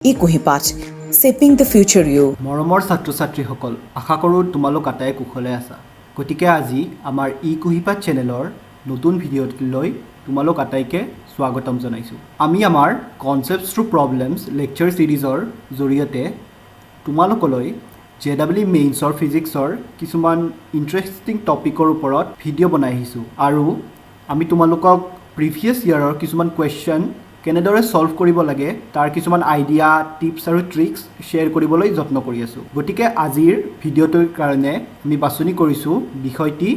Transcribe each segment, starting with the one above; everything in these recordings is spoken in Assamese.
eQuhipat, shaping the future you. মৰমৰ ছাত্ৰ-ছাত্ৰীসকল আশা কৰোঁ তোমালোক আটাই কুশলে আছা গতিকে আজি আমাৰ eQuhipat চেনেলৰ নতুন ভিডিঅ'লৈ তোমালোক আটাইকে স্বাগতম জনাইছোঁ আমি আমাৰ কনসেপ্টছ থ্ৰু প্ৰবলেমছ লেকচাৰ সিৰিজৰ জৰিয়তে তোমালোকলৈ JEE মেইনছৰ ফিজিক্সৰ কিছুমান ইণ্টাৰেষ্টিং টপিকৰ ওপৰত ভিডিঅ' বনাই আহিছোঁ আৰু আমি তোমালোকক প্ৰিভিয়াছ ইয়াৰৰ কিছুমান কুৱেশ্যন কেনেদৰে সলভ কৰিব লাগে তাৰ কিছুমান আইডিয়া টিপছ আৰু ট্ৰিক্স শ্বেয়াৰ কৰিবলৈ যত্ন কৰি আছোঁ গতিকে আজিৰ ভিডিঅ'টোৰ কাৰণে আমি বাছনি কৰিছোঁ বিষয়টি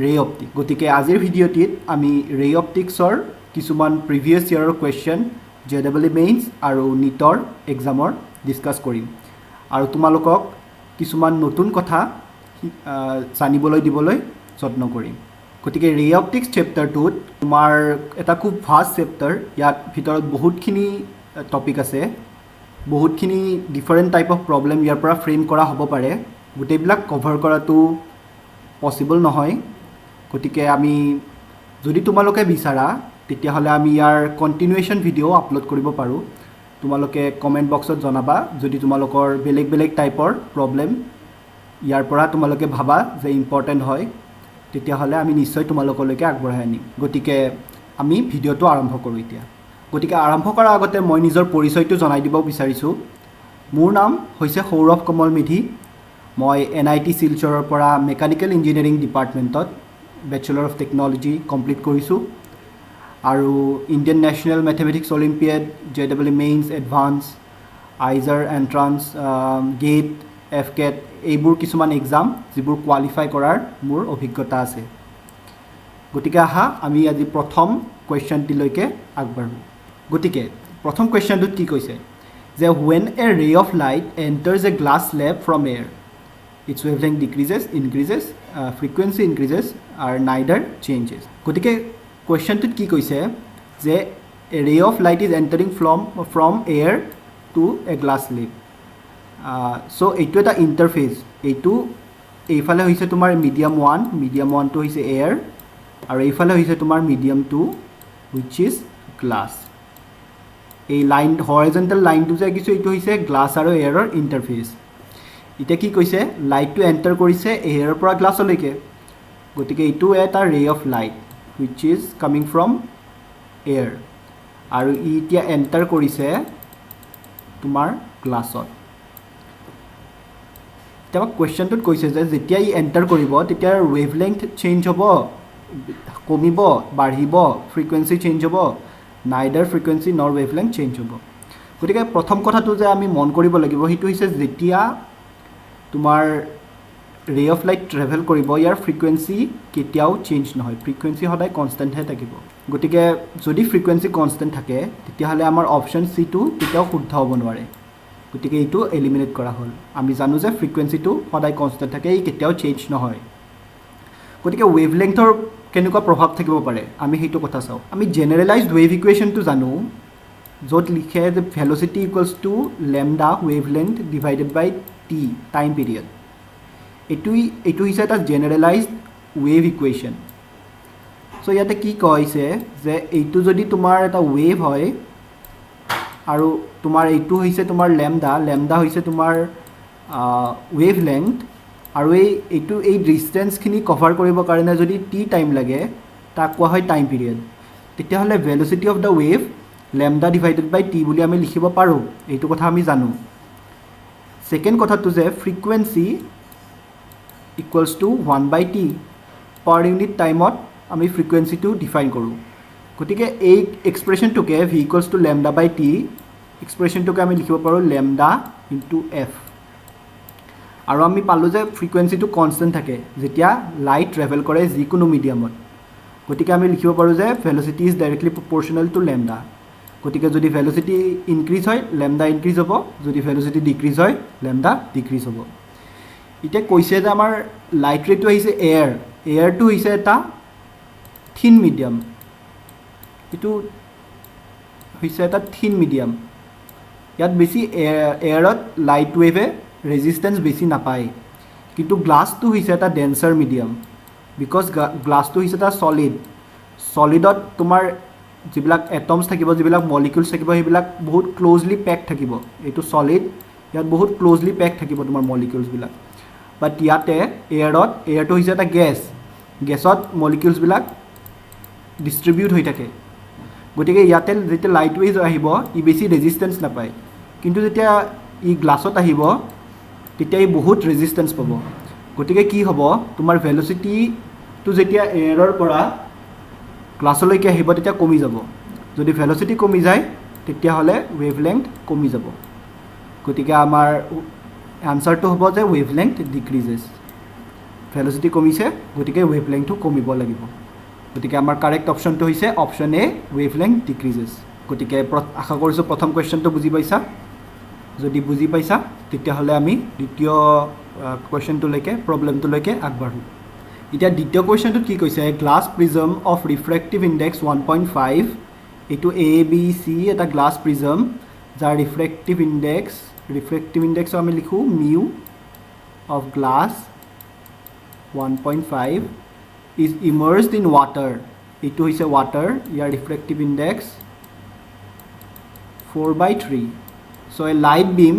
ৰে অপটিক গতিকে আজিৰ ভিডিঅ'টিত আমি ৰে অপটিক্সৰ কিছুমান প্ৰিভিয়াছ ইয়াৰৰ কুৱেশ্যন JEE মেইনছ আৰু নিটৰ এক্সামৰ ডিছকাছ কৰিম আৰু তোমালোকক কিছুমান নতুন কথা জানিবলৈ দিবলৈ যত্ন কৰিম গতিকে ৰে অপটিক্স চেপ্টাৰটোত তোমাৰ এটা খুব ভাষ্ট চেপ্টাৰ ইয়াত ভিতৰত বহুতখিনি টপিক আছে বহুতখিনি ডিফাৰেণ্ট টাইপ অফ প্ৰব্লেম ইয়াৰ পৰা ফ্ৰেম কৰা হ'ব পাৰে গোটেইবিলাক কভাৰ কৰাটো পচিবল নহয় গতিকে আমি যদি তোমালোকে বিচাৰা তেতিয়াহ'লে আমি ইয়াৰ কণ্টিনিউৱেশ্যন ভিডিঅ' আপলোড কৰিব পাৰোঁ তোমালোকে কমেণ্ট বক্সত জনাবা যদি তোমালোকৰ বেলেগ বেলেগ টাইপৰ প্ৰব্লেম ইয়াৰ পৰা তোমালোকে ভাবা যে ইম্পৰ্টেণ্ট হয় তেতিয়াহ'লে আমি নিশ্চয় তোমালোকলৈকে আগবঢ়াই আনিম গতিকে আমি ভিডিঅ'টো আৰম্ভ কৰোঁ এতিয়া গতিকে আৰম্ভ কৰাৰ আগতে মই নিজৰ পৰিচয়টো জনাই দিব বিচাৰিছোঁ মোৰ নাম হৈছে সৌৰভ কমল মেধি মই NIT শিলচৰৰ পৰা মেকানিকেল ইঞ্জিনিয়াৰিং ডিপাৰ্টমেণ্টত বেচেলৰ অফ টেকন'লজি কমপ্লিট কৰিছোঁ আৰু Indian national mathematics olympiad JEE Mains advance IISER entrance GATE FCAT এইবোৰ কিছুমান এক্সাম যিবোৰ কোৱালিফাই কৰাৰ মোৰ অভিজ্ঞতা আছে গতিকে আহা আমি আজি প্ৰথম কুৱেশ্যনটিলৈকে আগবাঢ়োঁ গতিকে প্ৰথম কুৱেশ্যনটোত কি কৈছে যে when a ray of light enters a glass slab from air its wavelength decreases increases frequency increases or neither changes গতিকে কুৱেশ্যনটোত কি কৈছে যে a ray of light is entering from air to a glass slab so এইটো এটা ইণ্টাৰফেচ এইটো এইফালে হৈছে তোমাৰ মিডিয়াম ওৱানটো হৈছে এয়াৰ আৰু এইফালে হৈছে তোমাৰ medium to which is glass এই লাইন হৰাইজণ্টেল লাইনটো যে কিছু এইটো হৈছে গ্লাছ আৰু এয়াৰৰ ইণ্টাৰফেচ এতিয়া কি কৈছে লাইটটো এণ্টাৰ কৰিছে এয়াৰৰ পৰা গ্লাছলৈকে গতিকে এইটো এটা ৰে of light which is coming from air আৰু ই এতিয়া এণ্টাৰ কৰিছে তোমাৰ গ্লাছত এতিয়া কুৱেশ্যনটোত কৈছে যে যেতিয়া ই এণ্টাৰ কৰিব তেতিয়া ৱেভলেংথ চেঞ্জ হ'ব কমিব বাঢ়িব ফ্ৰিকুৱেঞ্চি চেঞ্জ হ'ব নাইডাৰ ফ্ৰিকুৱেঞ্চি নৰ ৱেভলেংথ চেঞ্জ হ'ব গতিকে প্ৰথম কথাটো যে আমি মন কৰিব লাগিব সেইটো হৈছে যেতিয়া তোমাৰ ৰে অফ লাইট ট্ৰেভেল কৰিব ইয়াৰ ফ্ৰিকুৱেঞ্চি কেতিয়াও চেঞ্জ নহয় ফ্ৰিকুৱেঞ্চি সদায় কনষ্টেণ্টহে থাকিব গতিকে যদি ফ্ৰিকুৱেঞ্চি কনষ্টেণ্ট থাকে তেতিয়াহ'লে আমাৰ অপশ্যন চিটো কেতিয়াও শুদ্ধ হ'ব নোৱাৰে গতিকে এইটো এলিমিনেট কৰা হ'ল আমি জানো যে ফ্ৰিকুৱেঞ্চিটো সদায় কনষ্টেণ্ট থাকে ই কেতিয়াও চেঞ্জ নহয় গতিকে ৱেভলেংথৰ কেনেকুৱা প্ৰভাৱ থাকিব পাৰে আমি সেইটো কথা চাওঁ আমি জেনেৰেলাইজড ৱেভ ইকুৱেশ্যনটো জানো য'ত লিখে যে velocity equals to lambda wavelength divided by T time period এইটো হৈছে এটা জেনেৰেলাইজড ৱেভ ইকুৱেশ্যন চ' ইয়াতে কি কৈছে যে এইটো যদি তোমাৰ এটা ৱেভ হয় আৰু তোমাৰ এইটো হৈছে তোমাৰ লেমডা হৈছে তোমাৰ ৱেভ লেংথ আৰু এই ডিষ্টেঞ্চখিনি কভাৰ কৰিবৰ কাৰণে যদি টি টাইম লাগে তাক কোৱা হয় টাইম পিৰিয়ড তেতিয়াহ'লে velocity of the wave lambda divided by T বুলি আমি লিখিব পাৰোঁ এইটো কথা আমি জানো ছেকেণ্ড কথাটো যে frequency equals to 1/t per unit টাইমত আমি ফ্ৰিকুৱেঞ্চিটো ডিফাইন কৰোঁ গতিকে এই এক্সপ্ৰেশ্যনটোকে V equals to lambda by T এক্সপ্ৰেশ্যনটোকে আমি লিখিব পাৰোঁ লেমডা ইনটু এফ আৰু আমি পালোঁ যে ফ্ৰিকুৱেঞ্চিটো কনষ্টেণ্ট থাকে যেতিয়া লাইট ট্ৰেভেল কৰে যিকোনো মিডিয়ামত গতিকে আমি লিখিব পাৰোঁ যে velocity is directly proportional to lambda গতিকে যদি ভেল'চিটি ইনক্ৰিজ হয় লেমডা ইনক্ৰিজ হ'ব যদি ভেল'চিটি ডিক্ৰিজ হয় লেমডা ডিক্ৰিজ হ'ব এতিয়া কৈছে যে আমাৰ লাইট ৰেটো আহিছে এয়াৰটো হৈছে এটা থিন মিডিয়াম এইটো হৈছে এটা থিন মিডিয়াম ইয়াত বেছি এয়াৰত লাইট ৱেভে ৰেজিষ্টেঞ্চ বেছি নাপায় কিন্তু গ্লাছটো হৈছে এটা ডেন্সাৰ মিডিয়াম বিকজ গ্লাছটো হৈছে এটা ছলিডত তোমাৰ যিবিলাক এটমছ থাকিব যিবিলাক মলিকিউলছ থাকিব সেইবিলাক বহুত ক্ল'জলি পেক থাকিব এইটো ছলিড ইয়াত বহুত ক্ল'জলি পেক থাকিব তোমাৰ মলিকিউলছবিলাক বাট ইয়াতে এয়াৰটো হৈছে এটা গেছত মলিকিউলছবিলাক ডিষ্ট্ৰিবিউট হৈ থাকে গতিকে ইয়াতে যেতিয়া লাইট ৱেজ আহিব ই বেছি ৰেজিষ্টেঞ্চ নাপায় কিন্তু যেতিয়া ই গ্লাছত আহিব তেতিয়া ই বহুত ৰেজিষ্টেঞ্চ পাব গতিকে কি হ'ব তোমাৰ ভেল'চিটিটো যেতিয়া এয়াৰৰ পৰা গ্লাছলৈকে আহিব তেতিয়া কমি যাব যদি ভেল'চিটি কমি যায় তেতিয়াহ'লে ৱেভলেংথ কমি যাব গতিকে আমাৰ এনচাৰটো হ'ব যে ৱেভলেংথ ডিক্ৰিজেছ ভেল'চিটি কমিছে গতিকে ৱেভলেংথটো কমিব লাগিব গতিকে আমাৰ কাৰেক্ট অপশ্যনটো হৈছে অপশ্যন এ ৱেভলেংথ ডিক্ৰিজেছ গতিকে আশা কৰিছোঁ প্ৰথম কুৱেশ্যনটো বুজি পাইছা যদি বুজি পাইছা তেতিয়াহ'লে আমি দ্বিতীয় কুৱেশ্যনটোলৈকে প্ৰব্লেমটোলৈকে আগবাঢ়োঁ এতিয়া দ্বিতীয় কুৱেশ্যনটোত কি কৈছে glass prism of refractive index 1.5 এইটো ABC এটা গ্লাছ প্ৰিজম যাৰ ৰিফ্ৰেক্টিভ ইণ্ডেক্সৰ আমি লিখোঁ mu of glass 1.5 is immersed in water এইটো হৈছে water year refractive index 4/3 so a light beam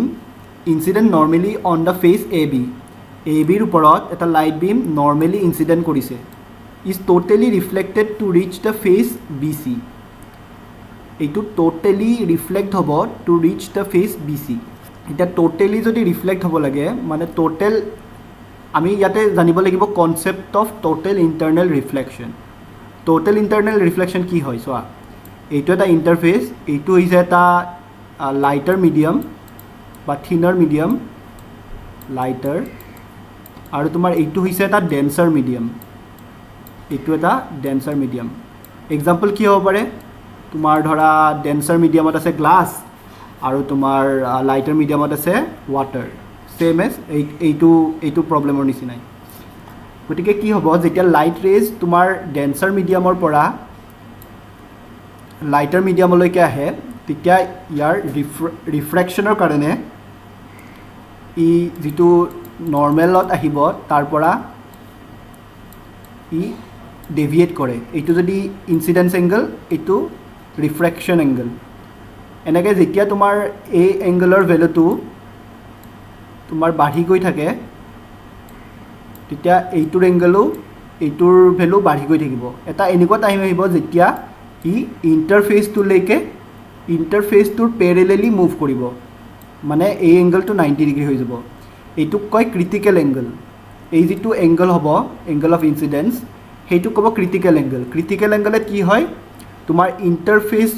incident normally on the face ABৰ ওপৰত এটা লাইট বিম নৰ্মেলি ইনচিডেণ্ট কৰিছে is totally reflected to reach the face BC এইটো টোটেলি ৰিফ্লেক্ট হ'ব to reach the face BC এতিয়া টোটেলি যদি ৰিফ্লেক্ট হ'ব লাগে মানে টোটেল আমি ইয়াতে জানিব লাগিব concept of total internal reflection কি হয় চোৱা এইটো এটা ইণ্টাৰফেচ এইটো হৈছে এটা লাইটাৰ মিডিয়াম বা থিনাৰ মিডিয়াম লাইটাৰ আৰু তোমাৰ এইটো হৈছে এটা ডেন্সাৰ মিডিয়াম এক্সাম্পল কি হ'ব পাৰে তোমাৰ ধৰা ডেন্সাৰ মিডিয়ামত আছে গ্লাছ আৰু তোমাৰ লাইটাৰ মিডিয়ামত আছে ৱাটাৰ সেম এজ এইটো প্ৰব্লেমৰ নিচিনাই গতিকে কি হ'ব যেতিয়া লাইট ৰেজ তোমাৰ ডেন্সাৰ মিডিয়ামৰ পৰা লাইটাৰ মিডিয়ামলৈকে আহে তেতিয়া ইয়াৰ ৰিফ্ৰেকশ্যনৰ কাৰণে ই যিটো নৰ্মেলত আহিব তাৰ পৰা ই ডেভিয়েট কৰে এইটো যদি ইনচিডেন্স এংগল এইটো ৰিফ্ৰেকশ্যন এংগল এনেকৈ যেতিয়া তোমাৰ এই এংগলৰ ভেলুটো তোমাৰ বাঢ়ি গৈ থাকে তেতিয়া এইটোৰ এংগলো এইটোৰ ভেলু বাঢ়ি গৈ থাকিব এটা এনেকুৱা টাইম আহিব যেতিয়া ই ইণ্টাৰফেচটোৰ পেৰেলেলি মুভ কৰিব মানে এই এংগলটো 90 ডিগ্ৰী হৈ যাব এইটোক কয় ক্ৰিটিকেল এংগল এই যিটো এংগল হ'ব এংগল অফ ইনচিডেন্স সেইটোক ক'ব ক্ৰিটিকেল এংগলে কি হয় তোমাৰ ইণ্টাৰফেচ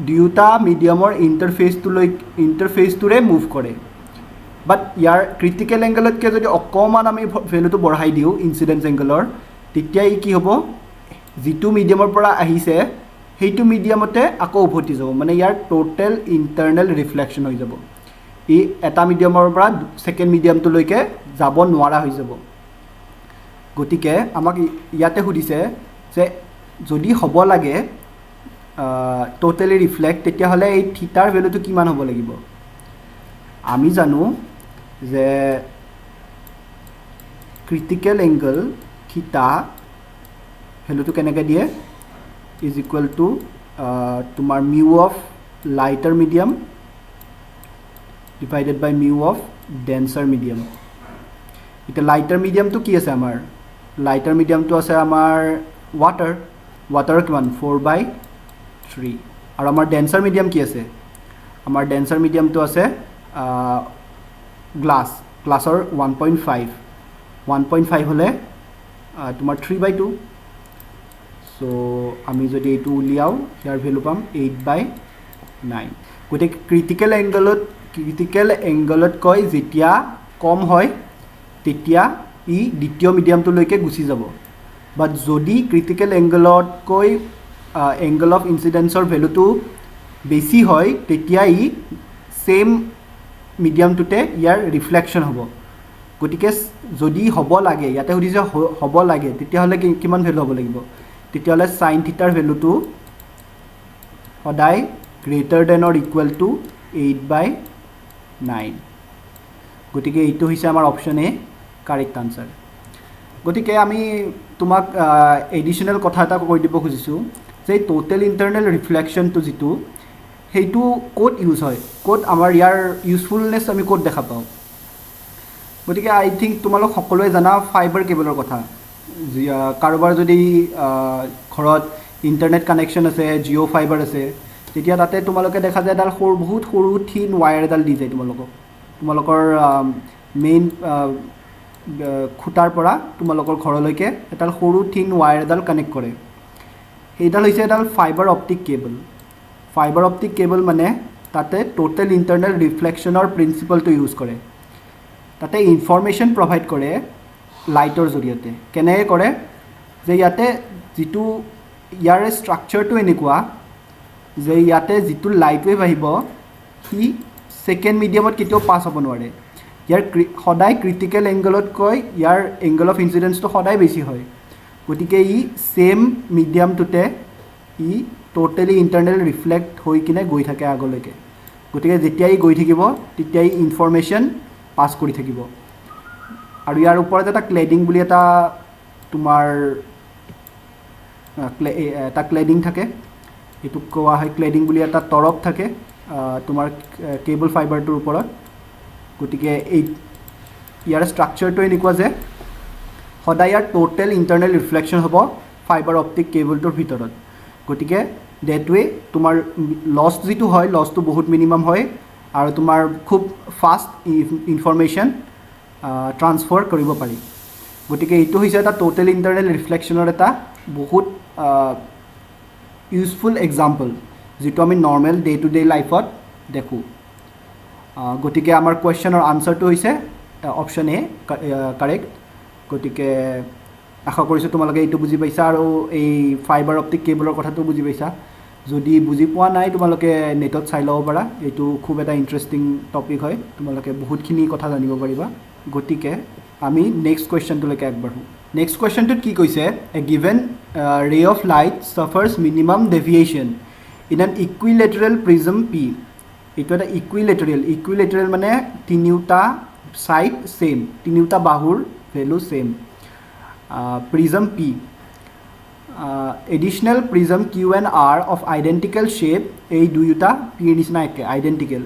দুয়োটা মিডিয়ামৰ ইণ্টাৰফেচটোৰে মুভ কৰে বাট ইয়াৰ ক্ৰিটিকেল এংগলতকৈ যদি অকণমান আমি ভেলুটো বঢ়াই দিওঁ ইনচিডেন্স এংগলৰ তেতিয়া ই কি হ'ব যিটো মিডিয়ামৰ পৰা আহিছে সেইটো মিডিয়ামতে আকৌ উভতি যাব মানে ইয়াৰ টোটেল ইণ্টাৰনেল ৰিফ্লেকশ্যন হৈ যাব ই এটা মিডিয়ামৰ পৰা ছেকেণ্ড মিডিয়ামটোলৈকে যাব নোৱাৰা হৈ যাব গতিকে আমাক ইয়াতে সুধিছে যে যদি হ'ব লাগে টোটেলি ৰিফ্লেক্ট তেতিয়াহ'লে এই থিটাৰ ভেলুটো কিমান হ'ব লাগিব আমি জানো যে ক্ৰিটিকেল এংগল থিটা ভেলুটো কেনেকৈ দিয়ে ইজ ইকুৱেল টু তোমাৰ mu of lighter medium divided by mu of denser medium এতিয়া লাইটাৰ মিডিয়ামটো কি আছে আমাৰ লাইটাৰ মিডিয়ামটো আছে আমাৰ ৱাটাৰৰ কিমান 4/3 আৰু আমাৰ ডেন্সাৰ মিডিয়াম কি আছে আমাৰ ডেন্সাৰ মিডিয়ামটো আছে গ্লাছৰ 1.5 হ'লে তোমাৰ 3/2 চ' আমি যদি এইটো উলিয়াওঁ ইয়াৰ ভেলু পাম 8/9 গতিকে ক্ৰিটিকেল এংগলতকৈ যেতিয়া কম হয় তেতিয়া ই দ্বিতীয় মিডিয়ামটোলৈকে গুচি যাব বাট যদি ক্ৰিটিকেল এংগলতকৈ এংগল অফ ইনচিডেন্সৰ ভেলুটো বেছি হয় তেতিয়া ই ছেম মিডিয়ামটোতে ইয়াৰ ৰিফ্লেকশ্যন হ'ব গতিকে যদি হ'ব লাগে ইয়াতে সুধিছে হ'ব লাগে তেতিয়াহ'লে কিমান ভেলু হ'ব লাগিব তেতিয়াহ'লে সাইন থিটাৰ ভেলুটো সদায় greater than or equal to 8/9 গতিকে এইটো হৈছে আমাৰ অপশ্যন এ কাৰেক্ট আনচাৰ গতিকে আমি তোমাক এডিশ্যনেল কথা এটা কৈ দিব খুজিছোঁ যে টোটেল ইণ্টাৰনেল ৰিফ্লেকশ্যনটো যিটো সেইটো ক'ত ইউজ হয়, ক'ত আমাৰ ইয়াৰ ইউজফুলনেছ আমি ক'ত দেখা পাওঁ। গতিকে আই থিংক তোমালোক সকলোৱে জানা ফাইবাৰ কেবলৰ কথা। কাৰোবাৰ যদি ঘৰত ইণ্টাৰনেট কানেকশ্যন আছে, জিঅ' ফাইবাৰ আছে, তেতিয়া তাতে তোমালোকে দেখা যায় এডাল বহুত সৰু থিন ৱায়াৰ এডাল দি যায় তোমালোকৰ মেইন খুঁটাৰ পৰা তোমালোকৰ ঘৰলৈকে এডাল সৰু থিন ৱায়াৰ এডাল কানেক্ট কৰে। সেইডাল হৈছে এডাল fibre optic cable. Fibre optic cable মানে তাতে টোটেল ইণ্টাৰনেল ৰিফ্লেকশ্যনৰ প্ৰিন্সিপলটো ইউজ কৰে। তাতে ইনফৰমেশ্যন প্ৰভাইড কৰে লাইটৰ জৰিয়তে। কেনেকৈ কৰে যে ইয়াতে যিটো ইয়াৰ ষ্ট্ৰাকচাৰটো এনেকুৱা যে ইয়াতে যিটো লাইট ৱেভ আহিব সি ছেকেণ্ড মিডিয়ামত কেতিয়াও পাছ হ'ব নোৱাৰে। ইয়াৰ সদায় ক্ৰিটিকেল এংগলতকৈ ইয়াৰ এংগল অফ ইনচিডেঞ্চটো সদায় বেছি হয়। গতিকে ই ছেম মিডিয়ামটোতে ই টোটেলি ইণ্টাৰনেল ৰিফ্লেক্ট হৈ কিনে গৈ থাকে আগলৈকে। গতিকে যেতিয়া ই গৈ থাকিব তেতিয়া ই ইনফৰমেশ্যন পাছ কৰি থাকিব। আৰু ইয়াৰ ওপৰত এটা ক্লেডিং বুলি এটা তোমাৰ এটা ক্লেডিং থাকে, এইটোক কোৱা হয় ক্লেডিং বুলি এটা তৰপ থাকে তোমাৰ কেবল ফাইবাৰটোৰ ওপৰত। গতিকে ইয়াৰ ষ্ট্ৰাকচাৰটো এনেকুৱা যে সদায় ইয়াৰ টোটেল ইণ্টাৰনেল ৰিফ্লেকশ্যন হ'ব ফাইবাৰ অপটিক কেবলটোৰ ভিতৰত। গতিকে ডেট ৱে তোমাৰ লছ যিটো হয় লছটো বহুত মিনিমাম হয় আৰু তোমাৰ খুব ফাষ্ট ইনফৰমেশ্যন ট্ৰান্সফাৰ কৰিব পাৰি। গতিকে এইটো হৈছে এটা টোটেল ইণ্টাৰনেল ৰিফ্লেকশ্যনৰ এটা বহুত ইউজফুল এক্সাম্পল যিটো আমি নৰ্মেল ডে টু ডে লাইফত দেখোঁ। গতিকে আমাৰ কুৱেশ্যনৰ আনচাৰটো হৈছে অপশ্যন এ কাৰেক্ট। গতিকে আশা কৰিছোঁ তোমালোকে এইটো বুজি পাইছা আৰু এই ফাইবাৰ অপটিক কেবলৰ কথাটো বুজি পাইছা। যদি বুজি পোৱা নাই তোমালোকে নেটত চাই ল'ব পাৰা, এইটো খুব এটা ইণ্টাৰেষ্টিং টপিক হয়, তোমালোকে বহুতখিনি কথা জানিব পাৰিবা। গতিকে আমি নেক্সট কুৱেশ্যনটোলৈকে আগবাঢ়োঁ। নেক্সট কুৱেশ্যনটোত কি কৈছে, a given ray of light suffers minimum deviation in an equilateral prism P. এইটো এটা ইকুইলেটাৰেল মানে তিনিওটা ছাইড ছেইম, তিনিওটা বাহুৰ value same. Prism P additional prism Q and R of identical shape, এই দুয়োটা পিৰ নিচিনা একে identical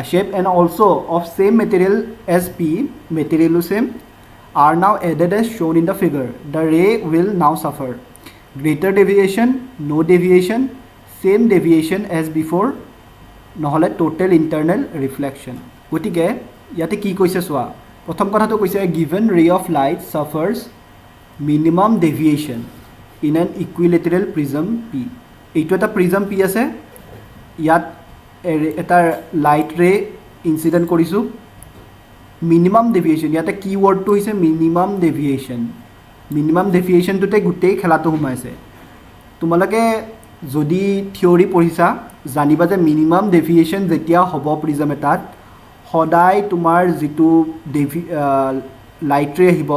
shape and also' of same material as P, মেটেৰিয়েলো same, are now added as shown in the figure. The ray will now suffer greater deviation, no deviation, same deviation as before, নহ'লে total internal reflection. গতিকে ইয়াতে কি কৈছে চোৱা, প্ৰথম কথাটো কৈছে given ray of light suffers minimum deviation in an equilateral prism P. এইটো এটা প্ৰিজম P আছে, ইয়াত এটা লাইট ৰে ইনচিডেণ্ট কৰিছোঁ। মিনিমাম ডেভিয়েশ্যন, ইয়াতে কিৱৰ্ডটো হৈছে মিনিমাম ডেভিয়েশ্যন। মিনিমাম ডেভিয়েশ্যনটোতে গোটেই খেলাটো সোমাইছে। তোমালোকে যদি থিয়ৰী পঢ়িছা জানিবা যে মিনিমাম ডেভিয়েশ্যন যেতিয়া হ'ব প্ৰিজম এটাত, সদায় তোমাৰ যিটো লাইট ৰে আহিব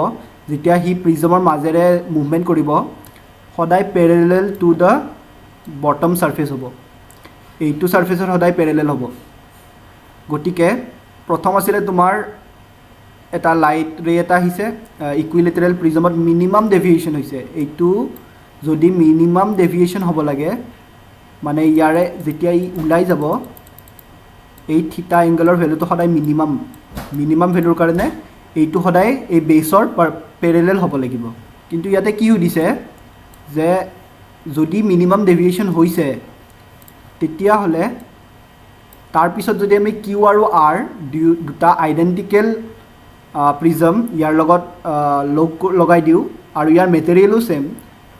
যেতিয়া সি প্ৰিজমৰ মাজেৰে মুভমেণ্ট কৰিব, সদায় parallel to the bottom surface হ'ব। এইটো ছাৰ্ফেচত সদায় পেৰেলেল হ'ব। গতিকে প্ৰথম আছিলে তোমাৰ এটা লাইট ৰে এটা আহিছে ইকুইলেটাৰেল প্ৰিজমত মিনিমাম ডেভিয়েশ্যন হৈছে। এইটো যদি মিনিমাম ডেভিয়েশ্যন হ'ব লাগে মানে ইয়াৰে যেতিয়া ই ওলাই যাব এই থিটা এংগলৰ ভেলুটো সদায় মিনিমাম ভেলুৰ কাৰণে এইটো সদায় এই বেছৰ পেৰেলেল হ'ব লাগিব। কিন্তু ইয়াতে কি সুধিছে যে যদি মিনিমাম ডেভিয়েশ্যন হৈছে তেতিয়াহ'লে তাৰপিছত যদি আমি কিউ আৰু আৰ দুটা আইডেণ্টিকেল প্ৰিজম ইয়াৰ লগত লগাই দিওঁ আৰু ইয়াৰ মেটেৰিয়েলো ছেম,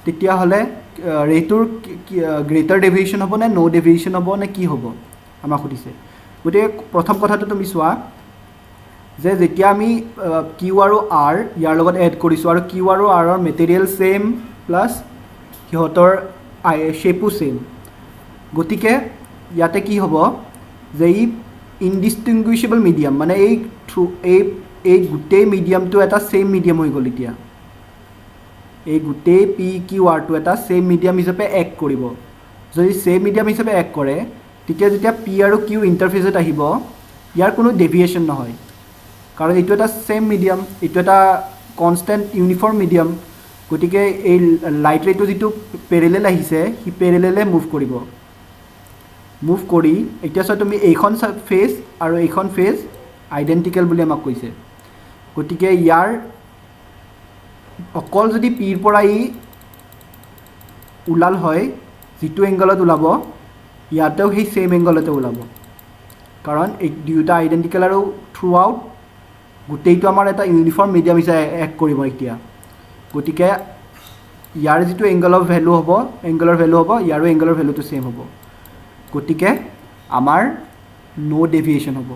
তেতিয়াহ'লে ৰেটোৰ গ্ৰেটাৰ ডেভিয়েশ্যন হ'ব নে ন' ডেভিয়েশ্যন হ'ব নে কি হ'ব আমাক সুধিছে। গতিকে প্ৰথম কথাটো তুমি চোৱা যে যেতিয়া আমি কিউ আৰু আৰ ইয়াৰ লগত এড কৰিছোঁ আৰু কিউ আৰু আৰৰ মেটেৰিয়েল ছেইম প্লাছ সিহঁতৰ শ্বেপো ছেইম, গতিকে ইয়াতে কি হ'ব যে ই ইনডিষ্টিংগুইচেবল মিডিয়াম, মানে এই গোটেই মিডিয়ামটো এটা ছেইম মিডিয়াম হৈ গ'ল। এতিয়া এই গোটেই পি কিউ আৰটো এটা ছেইম মিডিয়াম হিচাপে এক্ট কৰিব। যদি ছেইম মিডিয়াম হিচাপে এক্ট কৰে তেতিয়া যেতিয়া পি আৰু কিউ ইণ্টাৰফেচত আহিব ইয়াৰ কোনো ডেভিয়েশ্যন নহয়, কাৰণ এইটো এটা ছেইম মিডিয়াম, এইটো এটা কনষ্টেণ্ট ইউনিফৰ্ম মিডিয়াম। গতিকে এই লাইট ৰেটো যিটো পেৰেলেল আহিছে সি পেৰেলেলে মুভ কৰিব মুভ কৰি এতিয়া চোৱা তুমি এইখন ফেজ আৰু এইখন ফেজ আইডেণ্টিকেল বুলি আমাক কৈছে গতিকে ইয়াৰ অকল যদি পিৰ পৰা ই ওলাল হয় যিটো এংগলত ওলাব ইয়াতেও সেই ছেইম এংগলতে ওলাব কাৰণ এই দুয়োটা আইডেণ্টিকেল আৰু থ্ৰু আউট গোটেইটো আমাৰ এটা ইউনিফৰ্ম মিডিয়াম হিচাপে এক্ট কৰিব এতিয়া গতিকে ইয়াৰ যিটো এংগলৰ ভেলু হ'ব ইয়াৰো এংগলৰ ভেলুটো ছেইম হ'ব গতিকে আমাৰ নো ডেভিয়েশ্যন হ'ব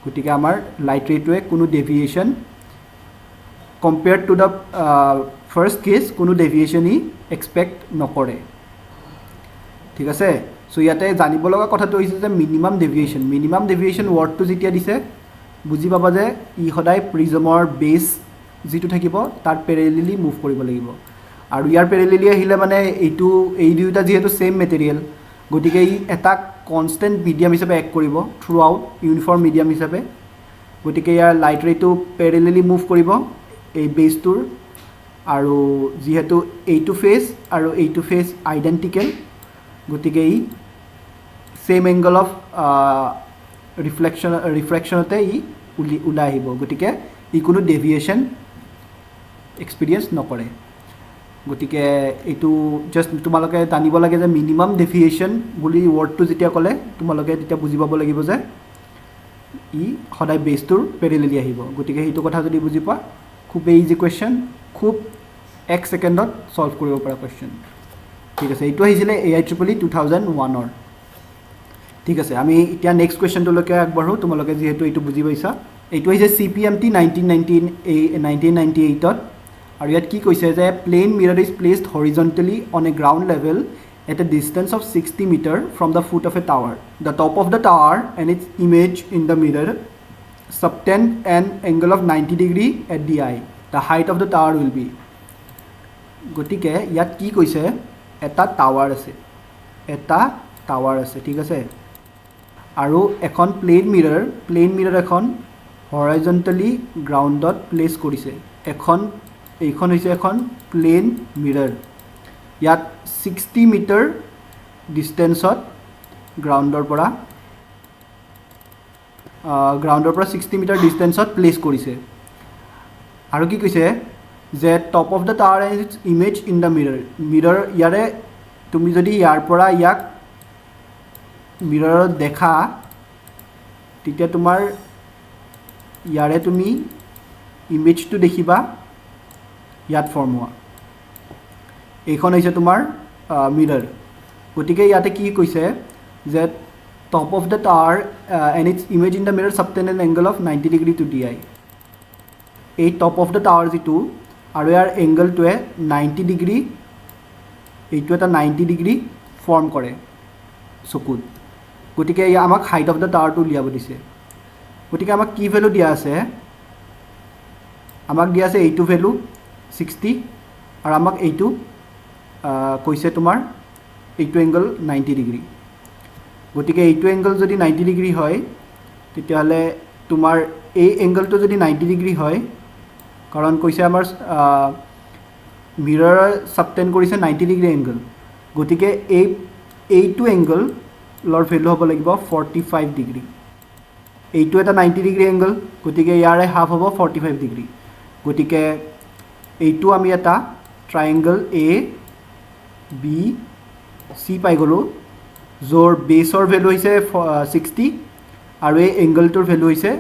গতিকে আমাৰ লাইট ৰেটোৱে কোনো deviation compared to the first case কোনো ডেভিয়েশ্যন ই এক্সপেক্ট নকৰে ঠিক আছে চ' ইয়াতে জানিব লগা কথাটো হৈছে যে মিনিমাম ডেভিয়েশ্যন ৱৰ্ডটো যেতিয়া দিছে বুজি পাবা যে ই সদায় প্ৰিজমৰ বেছ যিটো থাকিব তাৰ পেৰেলেলি মুভ কৰিব লাগিব আৰু ইয়াৰ পেৰেলেলি আহিলে মানে এই দুয়োটা যিহেতু ছেইম মেটেৰিয়েল গতিকে ই এটা কনষ্টেণ্ট মিডিয়াম হিচাপে এক্ট কৰিব থ্ৰু আউট ইউনিফৰ্ম মিডিয়াম হিচাপে গতিকে ইয়াৰ লাইট ৰেটো পেৰেলেলি মুভ কৰিব এই বেছটোৰ আৰু যিহেতু এইটো ফেজ আৰু এইটো ফেজ আইডেণ্টিকেল গতিকে ই ছেইম এংগল অফ ৰিফ্ৰেকশ্যনতে ই ওলাই আহিব গতিকে ই কোনো ডেভিয়েশ্যন এক্সপিৰিয়েঞ্চ নকৰে গতিকে এইটো জাষ্ট তোমালোকে জানিব লাগে যে মিনিমাম ডেভিয়েশ্যন বুলি ৱৰ্ডটো যেতিয়া ক'লে তোমালোকে তেতিয়া বুজি পাব লাগিব যে ই সদায় বেছটোৰ পেৰেলেলি আহিব গতিকে সেইটো কথা যদি বুজি পোৱা খুবেই ইজি কুৱেশ্যন খুব 1 ছেকেণ্ডত ছল্ভ কৰিব পৰা কুৱেশ্যন ঠিক আছে এইটো আহিছিলে AIEEE 2001 ঠিক আছে আমি এতিয়া নেক্সট কুৱেশ্যনটোলৈকে আগবাঢ়োঁ তোমালোকে যিহেতু এইটো বুজি পাইছা এইটো হৈছে CPMT 1998ত আৰু ইয়াত কি কৈছে যে plane mirror is placed horizontally on a ground level at a distance of 60 meter from the foot of a tower. The top of the tower and its image in the mirror subtend an angle of 90 degree at the eye. The height of the tower will be. গতিকে ইয়াত কি কৈছে এটা টাৱাৰ আছে ঠিক আছে আৰু এখন প্লেন মিৰৰ এখন হৰাইজণ্টেলি গ্ৰাউণ্ডত প্লেচ কৰিছে এইখন হৈছে এখন প্লেন মিৰৰ ইয়াত 60 মিটাৰ ডিষ্টেঞ্চত গ্ৰাউণ্ডৰ পৰা 60 মিটাৰ ডিষ্টেঞ্চত প্লেচ কৰিছে আৰু কি কৈছে যে top of the tower and its image in the mirror ইয়াৰে তুমি যদি ইয়াৰ পৰা ইয়াক মিৰৰত দেখা তেতিয়া তোমাৰ ইয়াৰে তুমি ইমেজটো দেখিবা ইয়াত ফৰ্ম হোৱা এইখন হৈছে তোমাৰ মিৰৰ গতিকে ইয়াতে কি কৈছে যে top of the tower and its image in the mirror subtend an angle of 90 degree to DI এই টপ অফ দ্য টাৱাৰ যিটো আৰু ইয়াৰ এংগলটোৱে 90 ডিগ্ৰী এইটো এটা 90 ডিগ্ৰী ফৰ্ম কৰে চকুত গতিকে আমাক হাইট অফ দ্য টাৱাৰটো উলিয়াব দিছে গতিকে আমাক কি ভেলু দিয়া আছে আমাক দিয়া আছে এইটো ভেলু 60 আৰু আমাক এইটো কৈছে তোমাৰ এইটো এংগল 90 ডিগ্ৰী গতিকে এইটো এংগল যদি 90 ডিগ্ৰী হয় তেতিয়াহ'লে তোমাৰ এই এংগলটো যদি 90 ডিগ্ৰী হয় কাৰণ কৈছে আমাৰ মিৰৰৰ সাবটেন কৰিছে 90 ডিগ্ৰী এংগল গতিকে এইটো এংগলৰ ভেলু হ'ব লাগিব 45 ডিগ্ৰী এইটো এটা 90 ডিগ্ৰী এংগল গতিকে ইয়াৰে হাফ হ'ব 45 ডিগ্ৰী গতিকে এইটো আমি এটা ট্ৰায়েংগল ABC পাই গ'লোঁ য'ৰ বেছৰ ভেলু হৈছে 60 আৰু এই এংগলটোৰ ভেলু হৈছে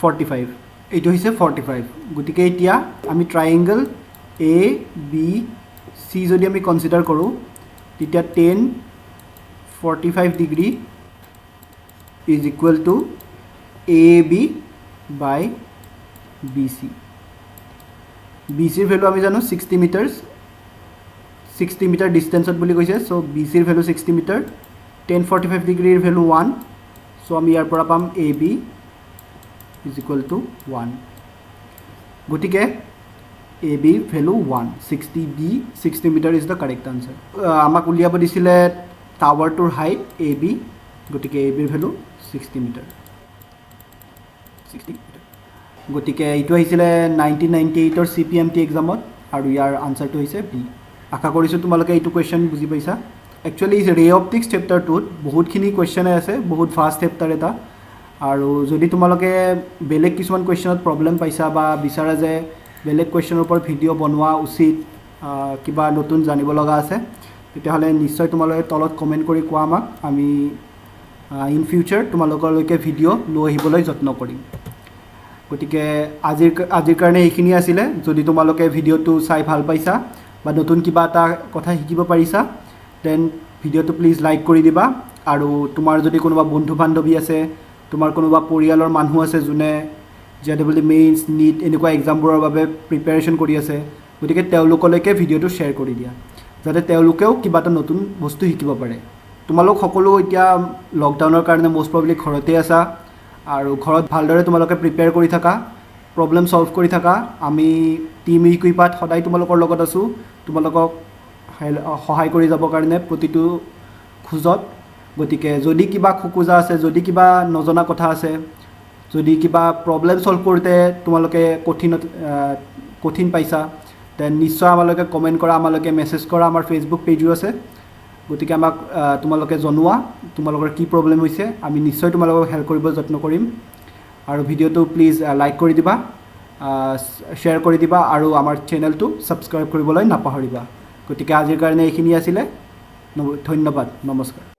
45 এইটো হৈছে 45 গতিকে এতিয়া আমি ট্ৰায়েংগল ABC যদি আমি কনচিডাৰ কৰোঁ তেতিয়া 10 45 degree is equal to AB by BC BCৰ ভেলু আমি জানো 60 মিটাৰ ডিষ্টেঞ্চত বুলি কৈছে চ' BCৰ ভেলু 60 মিটাৰ 10 45 ডিগ্ৰীৰ ভেলু 1 চ' আমি ইয়াৰ পৰা পাম AB ইজ ইকুৱেল টু 1 গতিকে AB value 1 60 metre is the correct answer আমাক উলিয়াব দিছিলে টাৱাৰটোৰ হাইট AB গতিকে ABৰ ভেলু 60 মিটাৰ গতিকে এইটো আহিছিলে 1998ৰ CPMT এক্সামত আৰু ইয়াৰ আনচাৰটো হৈছে বি। আশা কৰিছোঁ তোমালোকে এইটো কুৱেশ্যন বুজি পাইছা। একচুৱেলি ৰে অপটিক্স চেপ্টাৰটোত বহুতখিনি কুৱেশ্যনে আছে, বহুত ফাষ্ট চেপ্টাৰ এটা। আৰু যদি তোমালোকে বেলেগ কিছুমান কুৱেশ্যনত প্ৰব্লেম পাইছা বা বিচাৰা যে বেলেগ কুৱেশ্যনৰ ওপৰত ভিডিঅ' বনোৱা উচিত, কিবা নতুন জানিব লগা আছে, তেতিয়াহ'লে নিশ্চয় তোমালোকে তলত কমেণ্ট কৰি কোৱা আমাক। আমি ইন ফিউচাৰ তোমালোকলৈকে ভিডিঅ' লৈ আহিবলৈ যত্ন কৰিম। গতিকে আজিৰ কাৰণে এইখিনি আছিলে। যদি তোমালোকে ভিডিঅ'টো চাই ভাল পাইছা বা নতুন কিবা এটা কথা শিকিব পাৰিছা, দেন ভিডিঅ'টো প্লিজ লাইক কৰি দিবা। আৰু তোমাৰ যদি কোনোবা বন্ধু বান্ধৱী আছে, তোমাৰ কোনোবা পৰিয়ালৰ মানুহ আছে যোনে JEE মেইনছ, নীট এনেকুৱা এক্সামবোৰৰ বাবে প্ৰিপেৰেশ্যন কৰি আছে, গতিকে তেওঁলোকলৈকে ভিডিঅ'টো শ্বেয়াৰ কৰি দিয়া, যাতে তেওঁলোকেও কিবা এটা নতুন বস্তু শিকিব পাৰে। তোমালোক সকলো এতিয়া লকডাউনৰ কাৰণে মষ্ট প্ৰবলি ঘৰতে আছা, আৰু ঘৰত ভালদৰে তোমালোকে প্ৰিপেয়াৰ কৰি থাকা, প্ৰব্লেম ছল্ভ কৰি থাকা। আমি টিম ইকুইপাত সদায় তোমালোকৰ লগত আছোঁ, তোমালোকক সহায় কৰি যাবৰ কাৰণে প্ৰতিটো খোজত। গতিকে যদি কিবা খোকোজা আছে, যদি কিবা নজনা কথা আছে, যদি কিবা প্ৰব্লেম ছল্ভ কৰোঁতে তোমালোকে কঠিন পাইছা, দেন নিশ্চয় আমালোকে কমেণ্ট কৰা, আমালোকে মেছেজ কৰা। আমাৰ ফেচবুক পেজো আছে, গতিকে আমাক তোমালোকে জনোৱা তোমালোকৰ কি প্ৰব্লেম হৈছে। আমি নিশ্চয় তোমালোকক হেল্প কৰিব যত্ন কৰিম। আৰু ভিডিঅ'টো প্লিজ লাইক কৰি দিবা, শ্বেয়াৰ কৰি দিবা, আৰু আমাৰ চেনেলটো ছাবস্ক্ৰাইব কৰিবলৈ নাপাহৰিবা। গতিকে আজিৰ কাৰণে এইখিনি আছিলে। ধন্যবাদ, নমস্কাৰ।